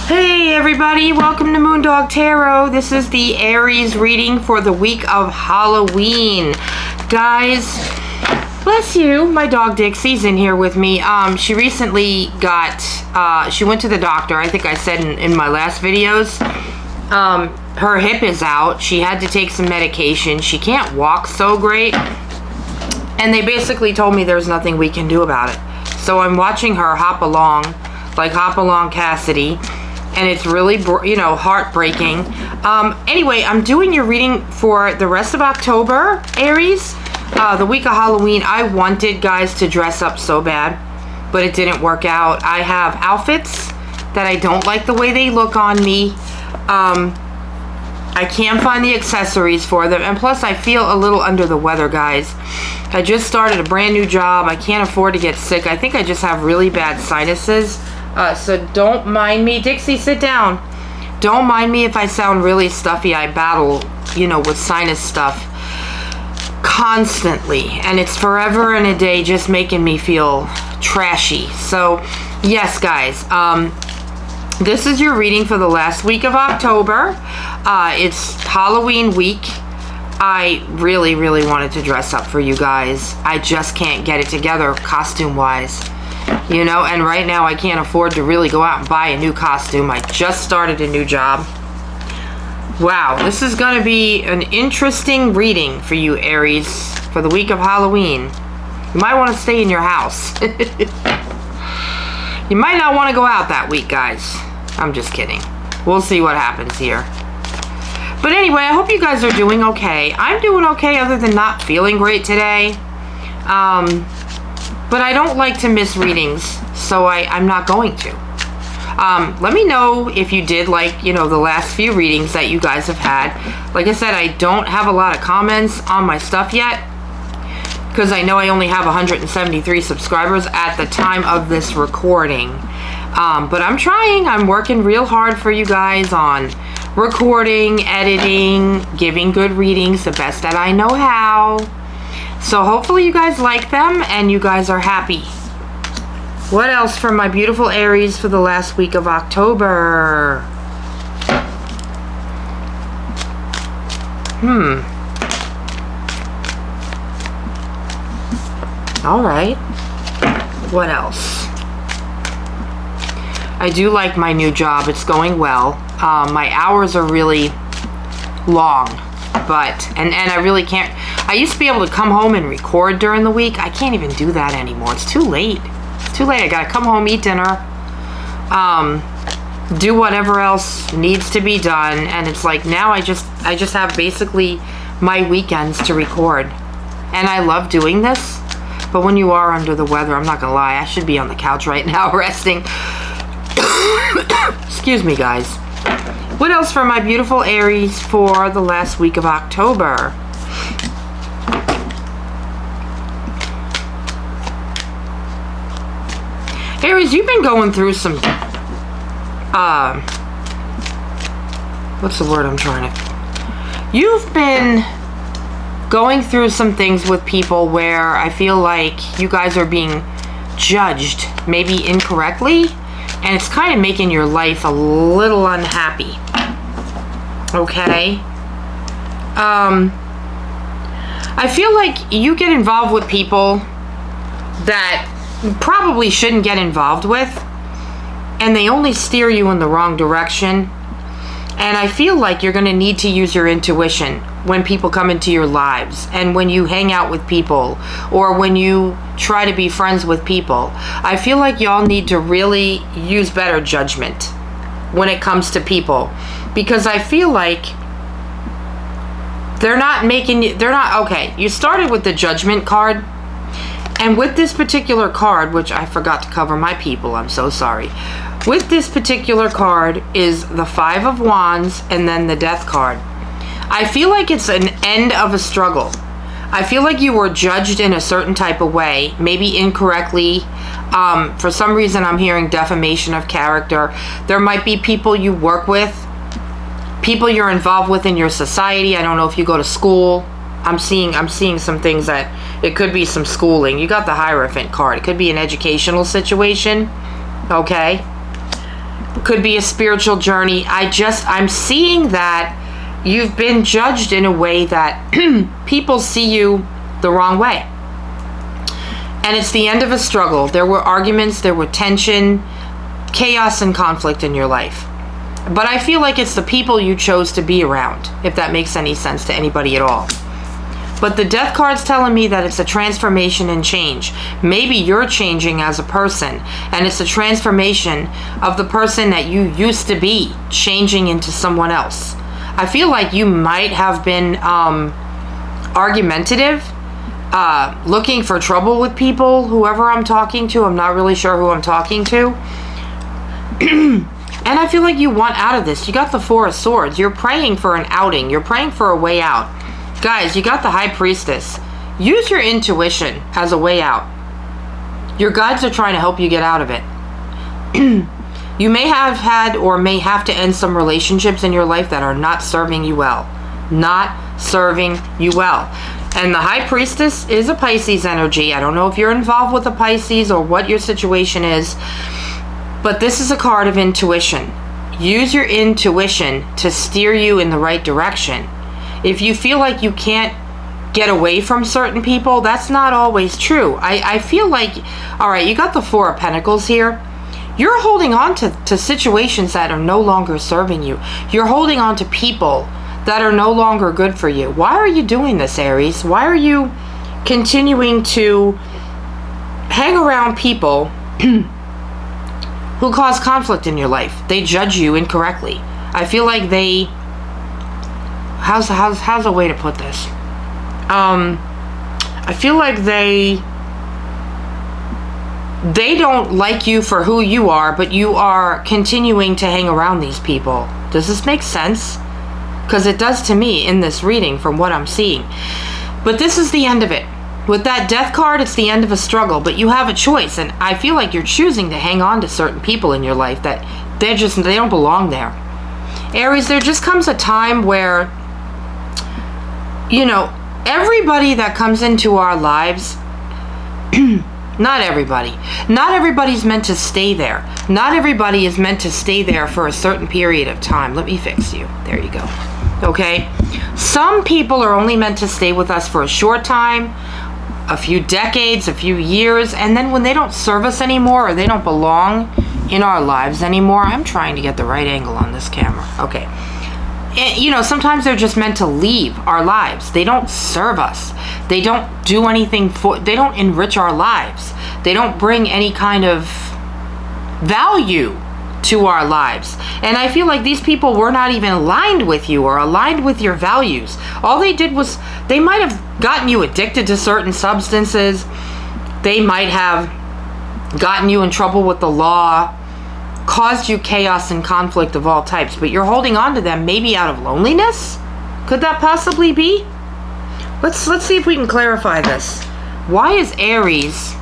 Hey everybody, welcome to Moondog Tarot. This is the Aries reading for the week of Halloween. Guys, bless you, my dog Dixie's in here with me. She recently she went to the doctor. I think I said in my last videos. Her hip is out. She had to take some medication. She can't walk so great. And they basically told me there's nothing we can do about it. So I'm watching her hop along, like Hop Along Cassidy. And it's really, heartbreaking. Anyway, I'm doing your reading for the rest of October, Aries. The week of Halloween. I wanted guys to dress up so bad, but it didn't work out. I have outfits that I don't like the way they look on me. I can't find the accessories for them. And plus, I feel a little under the weather, guys. I just started a brand new job. I can't afford to get sick. I think I just have really bad sinuses. So don't mind me. Dixie, sit down. Don't mind me if I sound really stuffy. I battle, with sinus stuff constantly. And it's forever and a day just making me feel trashy. So, yes, guys. This is your reading for the last week of October. It's Halloween week. I really, really wanted to dress up for you guys. I just can't get it together costume-wise. And right now I can't afford to really go out and buy a new costume. I just started a new job. Wow, this is going to be an interesting reading for you, Aries, for the week of Halloween. You might want to stay in your house. You might not want to go out that week, guys. I'm just kidding. We'll see what happens here. But anyway, I hope you guys are doing okay. I'm doing okay other than not feeling great today. But I don't like to miss readings, so I'm not going to. Let me know if you did like, the last few readings that you guys have had. Like I said, I don't have a lot of comments on my stuff yet, because I know I only have 173 subscribers at the time of this recording. But I'm trying. I'm working real hard for you guys on recording, editing, giving good readings the best that I know how. So hopefully you guys like them and you guys are happy. What else from my beautiful Aries for the last week of October? All right. What else? I do like my new job. It's going well. My hours are really long, and I really can't. I used to be able to come home and record during the week. I can't even do that anymore. It's too late. It's too late. I gotta come home, eat dinner, do whatever else needs to be done, and it's like now I just have basically my weekends to record, and I love doing this. But when you are under the weather, I'm not gonna lie, I should be on the couch right now resting. Excuse me, guys. What else for my beautiful Aries for the last week of October? Aries, you've been going through some, what's the word I'm trying to, you've been going through some things with people where I feel like you guys are being judged, maybe incorrectly, and it's kind of making your life a little unhappy. Okay? I feel like you get involved with people that you probably shouldn't get involved with, and they only steer you in the wrong direction. And I feel like you're going to need to use your intuition when people come into your lives, and when you hang out with people, or when you try to be friends with people. I feel like y'all need to really use better judgment when it comes to people, because I feel like okay, you started with the Judgment card, and with this particular card, which I forgot to cover my people, I'm so sorry. With this particular card is the Five of Wands and then the Death card. I feel like it's an end of a struggle. I feel like you were judged in a certain type of way, maybe incorrectly. For some reason, I'm hearing defamation of character. There might be people you work with, people you're involved with in your society. I don't know if you go to school. I'm seeing some things that it could be some schooling. You got the Hierophant card. It could be an educational situation. Okay. Could be a spiritual journey. I'm seeing that you've been judged in a way that people see you the wrong way. And it's the end of a struggle. There were arguments, there were tension, chaos, and conflict in your life. But I feel like it's the people you chose to be around, if that makes any sense to anybody at all. But the death card's telling me that it's a transformation and change. Maybe you're changing as a person, and it's a transformation of the person that you used to be, changing into someone else. I feel like you might have been argumentative, looking for trouble with people, whoever I'm talking to. I'm not really sure who I'm talking to. And I feel like you want out of this. You got the Four of Swords. You're praying for an outing. You're praying for a way out. Guys, you got the High Priestess. Use your intuition as a way out. Your guides are trying to help you get out of it. You may have had or may have to end some relationships in your life that are not serving you well. Not serving you well. And the High Priestess is a Pisces energy. I don't know if you're involved with a Pisces or what your situation is, but this is a card of intuition. Use your intuition to steer you in the right direction. If you feel like you can't get away from certain people, that's not always true. I feel like, all right, you got the Four of Pentacles here. You're holding on to situations that are no longer serving you. You're holding on to people that are no longer good for you. Why are you doing this, Aries? Why are you continuing to hang around people who cause conflict in your life? They judge you incorrectly. I feel like they... How's a way to put this? I feel like they don't like you for who you are, but you are continuing to hang around these people. Does this make sense? Because it does to me in this reading from what I'm seeing. But this is the end of it. With that Death card, it's the end of a struggle, but you have a choice, and I feel like you're choosing to hang on to certain people in your life that they don't belong there. Aries, there just comes a time where, you know, everybody that comes into our lives, not everybody's meant to stay there. Not everybody is meant to stay there for a certain period of time. Let me fix you. There you go. Okay? Some people are only meant to stay with us for a short time, a few decades, a few years, and then when they don't serve us anymore or they don't belong in our lives anymore, I'm trying to get the right angle on this camera. Okay. And, you know, sometimes they're just meant to leave our lives. They don't serve us. They don't do anything they don't enrich our lives. They don't bring any kind of value to our lives. And I feel like these people were not even aligned with you or aligned with your values. All they did was, they might have gotten you addicted to certain substances. They might have gotten you in trouble with the law, caused you chaos and conflict of all types, but you're holding on to them maybe out of loneliness? Could that possibly be? Let's see if we can clarify this. Why is Aries...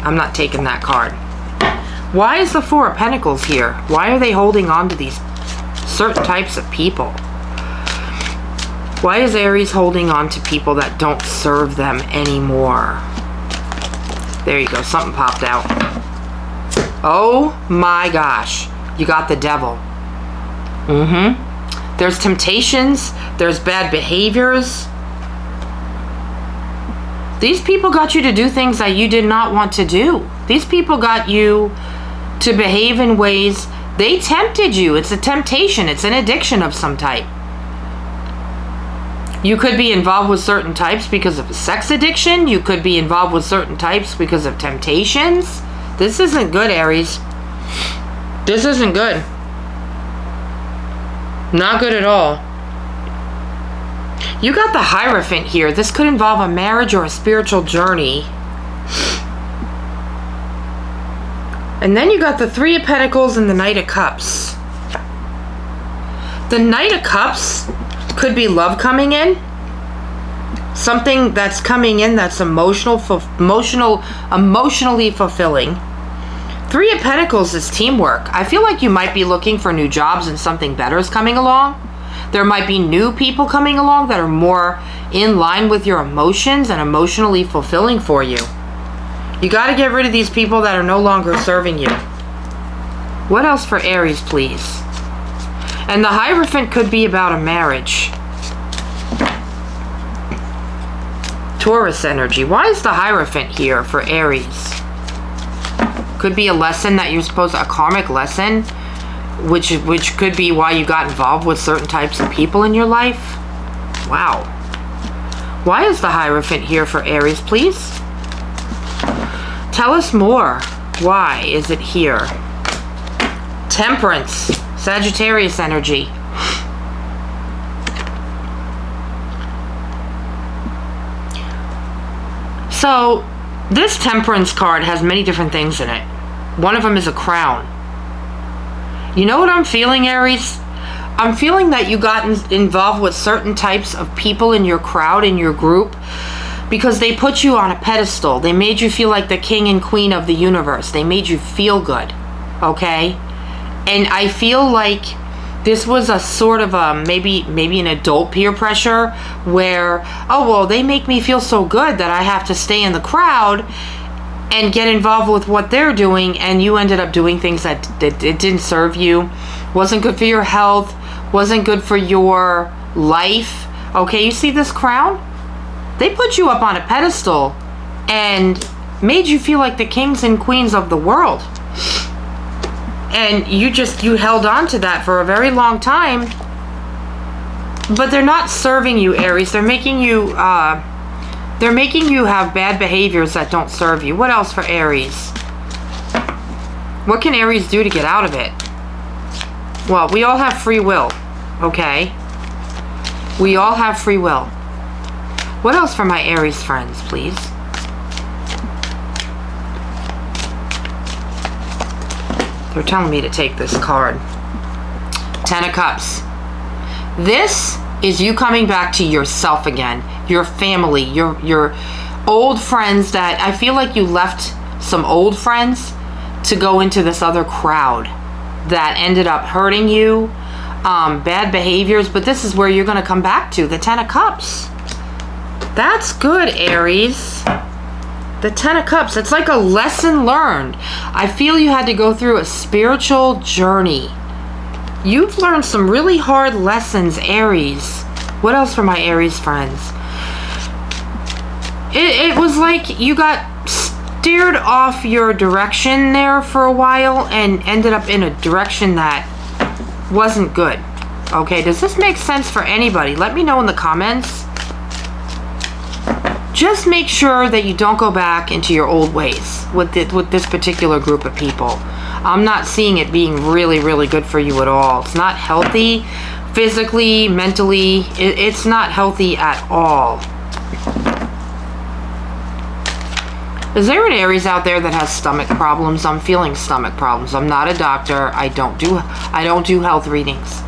I'm not taking that card. Why is the Four of Pentacles here? Why are they holding on to these certain types of people? Why is Aries holding on to people that don't serve them anymore? There you go. Something popped out. Oh my gosh. You got the Devil. There's temptations. There's bad behaviors. These people got you to do things that you did not want to do. These people got you to behave in ways, they tempted you. It's a temptation. It's an addiction of some type. You could be involved with certain types because of a sex addiction. You could be involved with certain types because of temptations. This isn't good, Aries. This isn't good. Not good at all. You got the Hierophant here. This could involve a marriage or a spiritual journey. And then you got the Three of Pentacles and the Knight of Cups. The Knight of Cups could be love coming in. Something that's coming in that's emotionally fulfilling. Three of Pentacles is teamwork. I feel like you might be looking for new jobs and something better is coming along. There might be new people coming along that are more in line with your emotions and emotionally fulfilling for you. You got to get rid of these people that are no longer serving you. What else for Aries, please? And the Hierophant could be about a marriage. Taurus energy. Why is the Hierophant here for Aries? Could be a lesson that you're supposed to, a karmic lesson, which could be why you got involved with certain types of people in your life. Wow. Why is the Hierophant here for Aries, please? Tell us more. Why is it here? Temperance. Sagittarius energy. So, this Temperance card has many different things in it. One of them is a crown. You know what I'm feeling, Aries? I'm feeling that you got involved with certain types of people in your crowd, in your group, because they put you on a pedestal. They made you feel like the king and queen of the universe. They made you feel good, okay? And I feel like this was a sort of a, maybe an adult peer pressure where, oh, well, they make me feel so good that I have to stay in the crowd and get involved with what they're doing, and you ended up doing things that it didn't serve you, wasn't good for your health, wasn't good for your life. Okay, you see this crown? They put you up on a pedestal and made you feel like the kings and queens of the world. And you held on to that for a very long time. But they're not serving you, Aries. They're making you have bad behaviors that don't serve you. What else for Aries? What can Aries do to get out of it? Well, we all have free will, okay? We all have free will. What else for my Aries friends, please? They're telling me to take this card. Ten of Cups. This is you coming back to yourself again. Your family, your old friends that I feel like you left some old friends to go into this other crowd that ended up hurting you, bad behaviors, but this is where you're going to come back to, the Ten of Cups. That's good, Aries. The Ten of Cups, it's like a lesson learned. I feel you had to go through a spiritual journey. You've learned some really hard lessons, Aries. What else for my Aries friends? It was like you got steered off your direction there for a while and ended up in a direction that wasn't good. Okay, does this make sense for anybody? Let me know in the comments. Just make sure that you don't go back into your old ways with this particular group of people. I'm not seeing it being really, really good for you at all. It's not healthy physically, mentally. It's not healthy at all. Is there an Aries out there that has stomach problems? I'm feeling stomach problems. I'm not a doctor. I don't do health readings.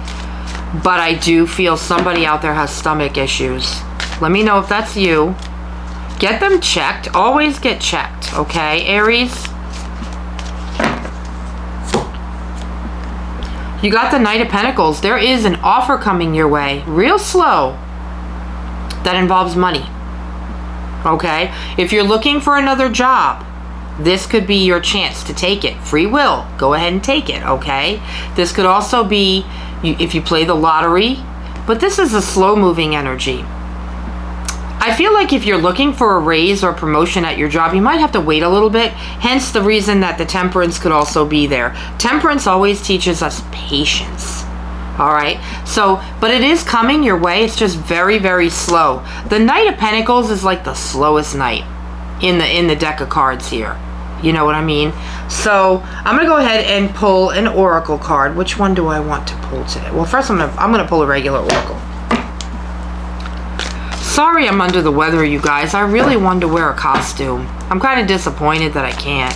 But I do feel somebody out there has stomach issues. Let me know if that's you. Get them checked. Always get checked, okay, Aries? You got the Knight of Pentacles. There is an offer coming your way, real slow, that involves money. Okay? If you're looking for another job, this could be your chance to take it. Free will. Go ahead and take it, okay? This could also be if you play the lottery, but this is a slow-moving energy. I feel like if you're looking for a raise or promotion at your job, you might have to wait a little bit. Hence the reason that the Temperance could also be there. Temperance always teaches us patience. All right. So, but it is coming your way. It's just very, very slow. The Knight of Pentacles is like the slowest knight in the deck of cards here. You know what I mean? So I'm going to go ahead and pull an oracle card. Which one do I want to pull today? Well, first I'm going to pull a regular oracle. Sorry I'm under the weather, you guys. I really wanted to wear a costume. I'm kind of disappointed that I can't.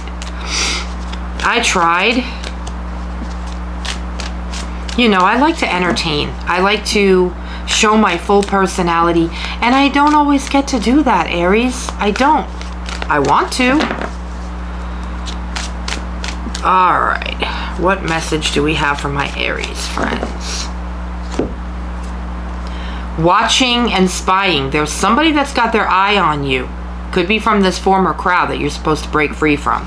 I tried. You know, I like to entertain. I like to show my full personality. And I don't always get to do that, Aries. I don't. I want to. Alright. What message do we have for my Aries friends? Watching and spying. There's somebody that's got their eye on you. Could be from this former crowd that you're supposed to break free from.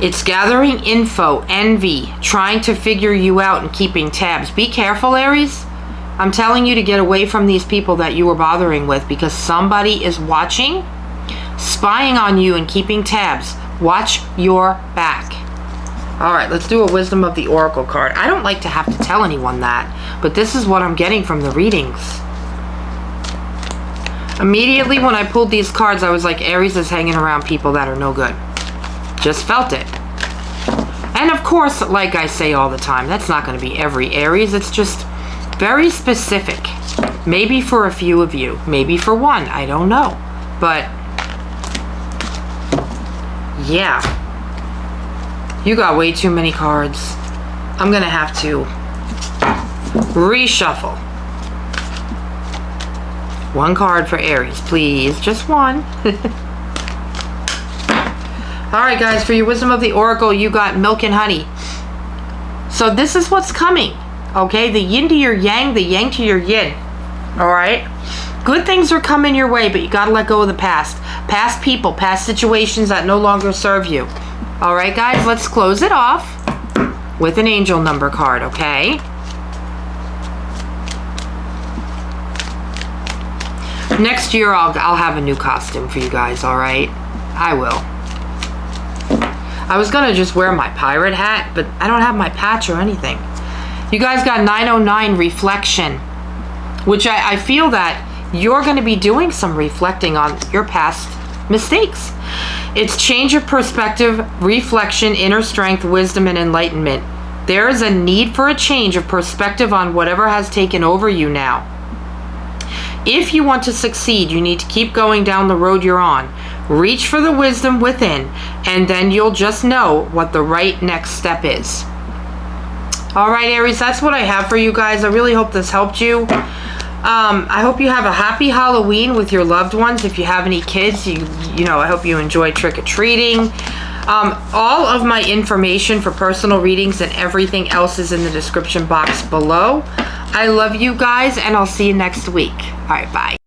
It's gathering info, envy, trying to figure you out and keeping tabs. Be careful, Aries. I'm telling you to get away from these people that you were bothering with, because somebody is watching, spying on you and keeping tabs. Watch your back. All right, let's do a Wisdom of the Oracle card. I don't like to have to tell anyone that, but this is what I'm getting from the readings. Immediately when I pulled these cards, I was like, Aries is hanging around people that are no good. Just felt it. And of course, like I say all the time, that's not going to be every Aries. It's just very specific. Maybe for a few of you. Maybe for one. I don't know. But yeah. You got way too many cards. I'm going to have to reshuffle. One card for Aries, please. Just one. Alright guys, for your Wisdom of the Oracle, you got Milk and Honey. So this is what's coming. Okay, the yin to your yang, the yang to your yin. Alright? Good things are coming your way, but you gotta let go of the past. Past people, past situations that no longer serve you. Alright guys, let's close it off with an angel number card, okay? Next year I'll have a new costume for you guys, alright? I will. I was gonna just wear my pirate hat, but I don't have my patch or anything. You guys got 909 reflection, which I feel that you're gonna be doing some reflecting on your past mistakes. It's change of perspective, reflection, inner strength, wisdom, and enlightenment. There is a need for a change of perspective on whatever has taken over you now. If you want to succeed, you need to keep going down the road you're on. Reach for the wisdom within, and then you'll just know what the right next step is. All right, Aries, that's what I have for you guys. I really hope this helped you. I hope you have a happy Halloween with your loved ones. If you have any kids, you know, I hope you enjoy trick-or-treating. All of my information for personal readings and everything else is in the description box below. I love you guys, and I'll see you next week. All right, bye.